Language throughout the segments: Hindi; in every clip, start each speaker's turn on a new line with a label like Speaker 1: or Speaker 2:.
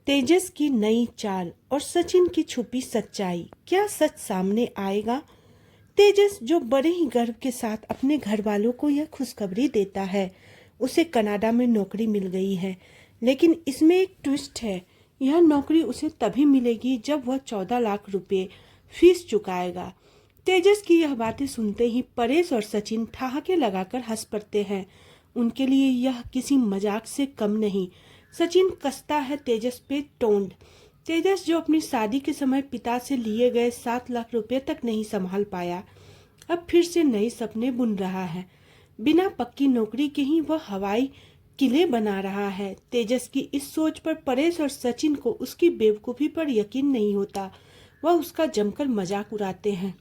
Speaker 1: तेजस की नई चाल और सचिन की छुपी सच्चाई, क्या सच सामने आएगा? तेजस जो बड़े ही गर्व के साथ अपने घर वालों को यह खुशखबरी देता है, उसे कनाडा में नौकरी मिल गई है। लेकिन इसमें एक ट्विस्ट है। यह नौकरी उसे तभी मिलेगी जब वह 14 लाख रुपए फीस चुकाएगा। तेजस की यह बातें सुनते ही परेश और सचिन ठहाके लगाकर हंस पड़ते हैं। उनके लिए यह किसी मजाक से कम नहीं। सचिन कसता है तेजस पे टोंड। तेजस जो अपनी शादी के समय पिता से लिए गए 7 लाख रुपए तक नहीं संभाल पाया, अब फिर से नए सपने बुन रहा है। बिना पक्की नौकरी के ही वह हवाई किले बना रहा है। तेजस की इस सोच पर परेश और सचिन को उसकी बेवकूफ़ी पर यकीन नहीं होता। वह उसका जमकर मजाक उड़ाते हैं।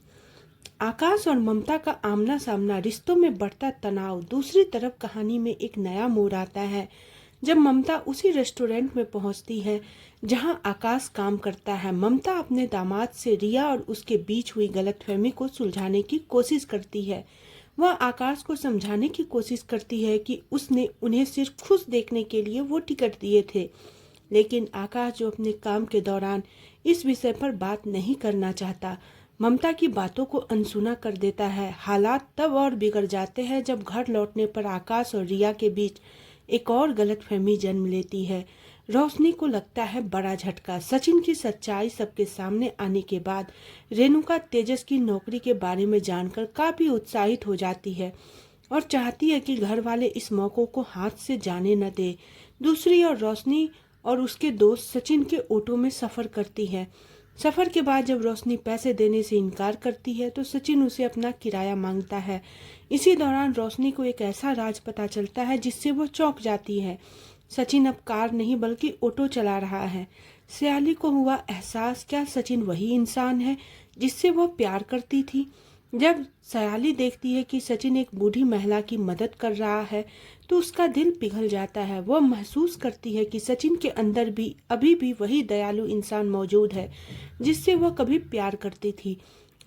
Speaker 1: आकाश और ममता का आमना सामना, रिश्तों में बढ़ता तनाव। दूसरी तरफ कहानी में एक नया मोड़ आता है जब ममता उसी रेस्टोरेंट में पहुंचती है जहां आकाश काम करता है। ममता अपने दामाद से रिया और उसके बीच हुई गलतफहमी को सुलझाने की कोशिश करती है। वह आकाश को समझाने की कोशिश करती है कि उसने उन्हें सिर्फ खुश देखने के लिए वो टिकट दिए थे। लेकिन आकाश जो अपने काम के दौरान इस विषय पर बात नहीं करना चाहता, ममता की बातों को अनसुना कर देता है। हालात तब और बिगड़ जाते हैं जब घर लौटने पर आकाश और रिया के बीच एक और गलतफहमी जन्म लेती है। रोशनी को लगता है बड़ा झटका। सचिन की सच्चाई सबके सामने आने के बाद रेणुका तेजस की नौकरी के बारे में जानकर काफी उत्साहित हो जाती है और चाहती है कि घर वाले इस मौके को हाथ से जाने न दे। दूसरी ओर रोशनी और उसके दोस्त सचिन के ऑटो में सफर करती है। सफर के बाद जब रोशनी पैसे देने से इनकार करती है तो सचिन उसे अपना किराया मांगता है। इसी दौरान रोशनी को एक ऐसा राज पता चलता है जिससे वो चौंक जाती है। सचिन अब कार नहीं बल्कि ऑटो चला रहा है। सयाली को हुआ एहसास, क्या सचिन वही इंसान है जिससे वह प्यार करती थी? जब सयाली देखती है कि सचिन एक बूढ़ी महिला की मदद कर रहा है तो उसका दिल पिघल जाता है। वह महसूस करती है कि सचिन के अंदर भी अभी भी वही दयालु इंसान मौजूद है जिससे वह कभी प्यार करती थी।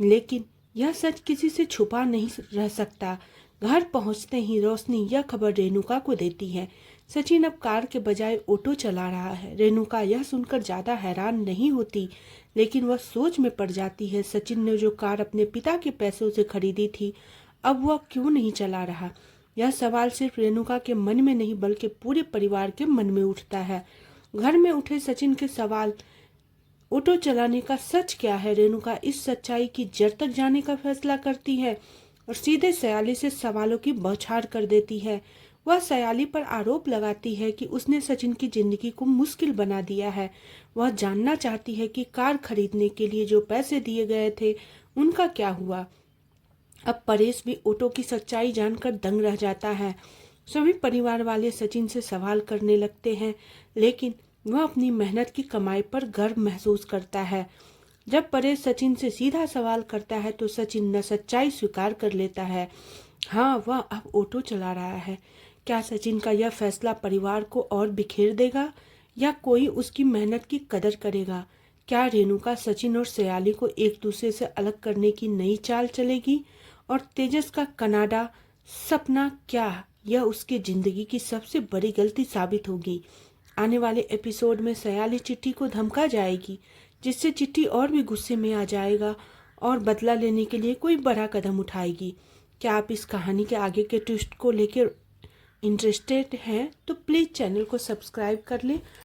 Speaker 1: लेकिन यह सच किसी से छुपा नहीं रह सकता। घर पहुंचते ही रोशनी यह खबर रेणुका को देती है। सचिन अब कार के बजाय ऑटो चला रहा है। रेणुका यह सुनकर ज्यादा हैरान नहीं होती, लेकिन वह सोच में पड़ जाती है। सचिन ने जो कार अपने पिता के पैसों से खरीदी थी, अब वह क्यों नहीं चला रहा? यह सवाल सिर्फ रेणुका के मन में नहीं बल्कि पूरे परिवार के मन में उठता है। घर में उठे सचिन के सवाल, ऑटो चलाने का सच क्या है? रेणुका इस सच्चाई की जड़ तक जाने का फैसला करती है और सीधे सयाली से सवालों की बौछार कर देती है। वह सयाली पर आरोप लगाती है कि उसने सचिन की जिंदगी को मुश्किल बना दिया है। वह जानना चाहती है कि कार खरीदने के लिए जो पैसे दिए गए थे उनका क्या हुआ। अब परेश भी ऑटो की सच्चाई जानकर दंग रह जाता है। सभी परिवार वाले सचिन से सवाल करने लगते हैं, लेकिन वह अपनी मेहनत की कमाई पर गर्व महसूस करता है। जब परेश सचिन से सीधा सवाल करता है तो सचिन न सच्चाई स्वीकार कर लेता है। हाँ, वह अब ऑटो चला रहा है। क्या सचिन का यह फैसला परिवार को और बिखेर देगा या कोई उसकी मेहनत की कदर करेगा? क्या रेणुका सचिन और सयाली को एक दूसरे से अलग करने की नई चाल चलेगी? और तेजस का कनाडा सपना, क्या यह उसकी जिंदगी की सबसे बड़ी गलती साबित होगी? आने वाले एपिसोड में सयाली चिट्ठी को धमका जाएगी, जिससे चिट्ठी और भी गुस्से में आ जाएगा और बदला लेने के लिए कोई बड़ा कदम उठाएगी। क्या आप इस कहानी के आगे के ट्विस्ट को लेकर इंटरेस्टेड हैं? तो प्लीज़ चैनल को सब्सक्राइब कर लें